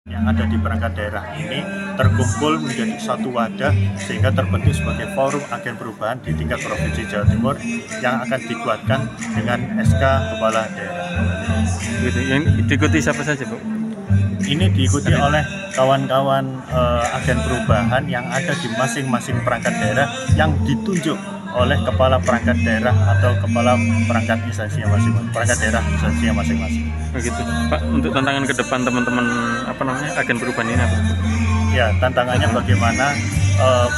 yang ada di perangkat daerah ini terkumpul menjadi satu wadah sehingga terbentuk sebagai forum agen perubahan di tingkat Provinsi Jawa Timur yang akan dikuatkan dengan SK Kepala Daerah. Yang diikuti siapa saja, Bu? Ini diikuti oleh kawan-kawan agen perubahan yang ada di masing-masing perangkat daerah yang ditunjuk oleh kepala perangkat daerah atau kepala perangkat instansinya masing-masing, perangkat daerah instansinya masing-masing. Begitu, Pak. Untuk tantangan ke depan teman-teman agen perubahan ini apa? Ya, tantangannya bagaimana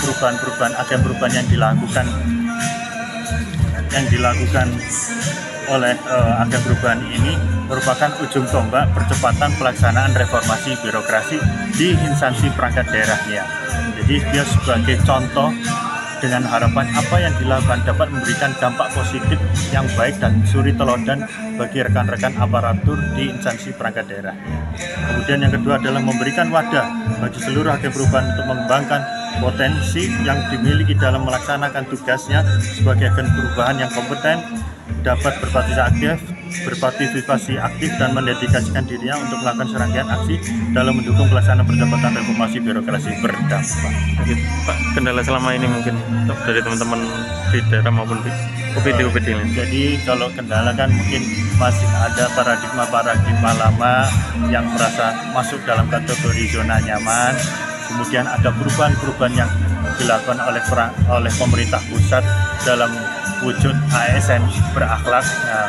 perubahan-perubahan agen perubahan yang dilakukan oleh agen perubahan ini merupakan ujung tombak percepatan pelaksanaan reformasi birokrasi di instansi perangkat daerahnya. Jadi dia sebagai contoh dengan harapan apa yang dilakukan dapat memberikan dampak positif yang baik dan suri teladan bagi rekan-rekan aparatur di instansi perangkat daerah. Kemudian yang kedua adalah memberikan wadah bagi seluruh agen perubahan untuk mengembangkan potensi yang dimiliki dalam melaksanakan tugasnya sebagai agen perubahan yang kompeten, dapat berpartisipasi aktif dan mendedikasikan dirinya untuk melakukan serangkaian aksi dalam mendukung pelaksanaan percepatan reformasi birokrasi berdampak. Pak, kendala selama ini mungkin dari teman-teman di daerah maupun di OPD lain. Jadi kalau kendala kan mungkin masih ada paradigma lama yang merasa masuk dalam kategori zona nyaman. Kemudian ada perubahan-perubahan yang dilakukan oleh pemerintah pusat dalam wujud ASN berakhlak,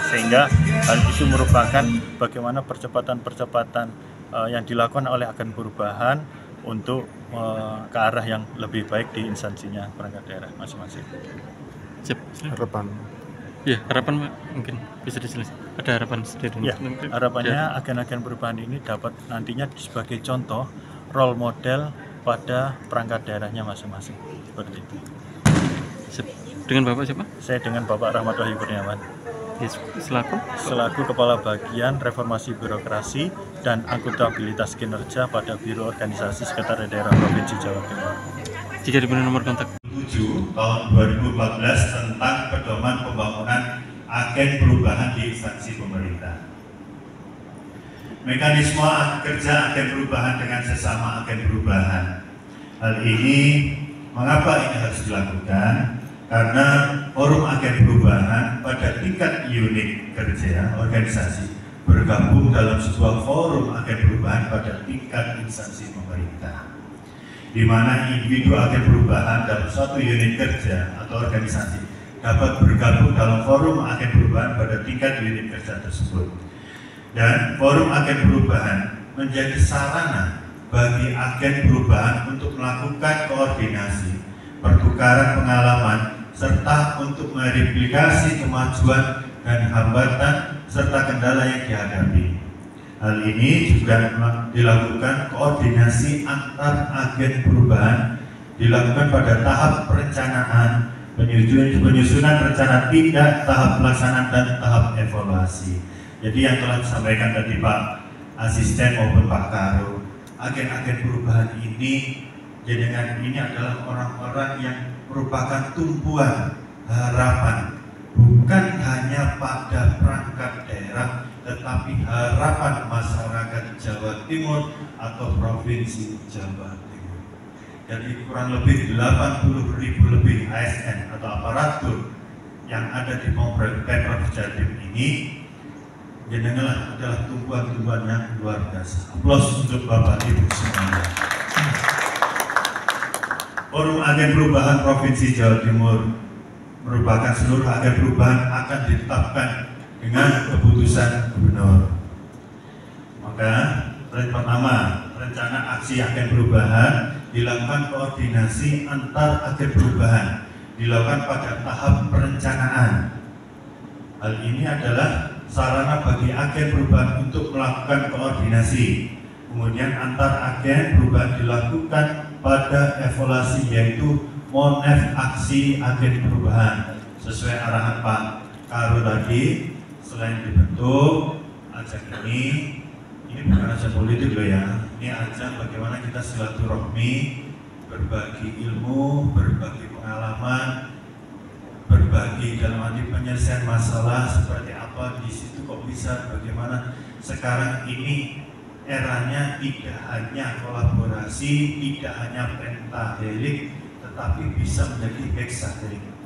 sehingga hal itu merupakan bagaimana percepatan yang dilakukan oleh agen perubahan untuk ke arah yang lebih baik di instansinya perangkat daerah masing-masing. Harapan. Ya, harapan Pak, mungkin bisa dijelaskan. Ada harapan sendiri? Ya, harapannya agen-agen perubahan ini dapat nantinya sebagai contoh role model pada perangkat daerahnya masing-masing. Seperti itu. Dengan Bapak siapa? Saya dengan Bapak Rahmat Wahyu Kurniawan. Selaku Kepala Bagian Reformasi Birokrasi dan Akuntabilitas Kinerja pada Biro Organisasi Sekretariat Daerah Provinsi Jawa Timur. Jika diberi nomor kontak 7 tahun 2014 tentang pedoman pembangunan agen perubahan di instansi pemerintah. Mekanisme kerja agen perubahan dengan sesama agen perubahan. Hal ini, mengapa ini harus dilakukan? Karena forum agen perubahan pada tingkat unit kerja organisasi bergabung dalam sebuah forum agen perubahan pada tingkat instansi pemerintah, di mana individu agen perubahan dalam suatu unit kerja atau organisasi dapat bergabung dalam forum agen perubahan pada tingkat unit kerja tersebut. Dan forum agen perubahan menjadi sarana bagi agen perubahan untuk melakukan koordinasi, pertukaran pengalaman, serta untuk mereplikasi kemajuan dan hambatan serta kendala yang dihadapi. Hal ini juga dilakukan koordinasi antar agen perubahan, dilakukan pada tahap perencanaan, penyusunan rencana tindak, tahap pelaksanaan, dan tahap evaluasi. Jadi yang telah disampaikan tadi Pak Asisten maupun Pak Karo, agen-agen perubahan ini adalah orang-orang yang merupakan tumpuan harapan bukan hanya pada perangkat daerah, tetapi harapan masyarakat Jawa Timur atau Provinsi Jawa Timur. Jadi kurang lebih 80.000 lebih ASN atau aparatur yang ada di Pemprov Jatim ini adalah tumpuan-tumpuan yang luar biasa. Aplaus untuk Bapak Ibu semuanya. Forum Agen Perubahan Provinsi Jawa Timur merupakan seluruh agen perubahan akan ditetapkan dengan keputusan gubernur. Maka pertama, rencana aksi agen perubahan dilakukan koordinasi antar agen perubahan, dilakukan pada tahap perencanaan. Hal ini adalah sarana bagi agen perubahan untuk melakukan koordinasi. Kemudian antar agen perubahan dilakukan pada evaluasi, yaitu monef aksi agen perubahan sesuai arahan Pak Karo tadi. Selain dibentuk ajang ini bukan ajang politik loh ya, ini ajang bagaimana kita silaturahmi, berbagi ilmu, berbagi pengalaman, berbagi dalam arti penyelesaian masalah seperti apa di situ kok bisa, bagaimana sekarang ini eranya tidak hanya kolaborasi, tidak hanya pentahelik, tetapi bisa menjadi hexahelik.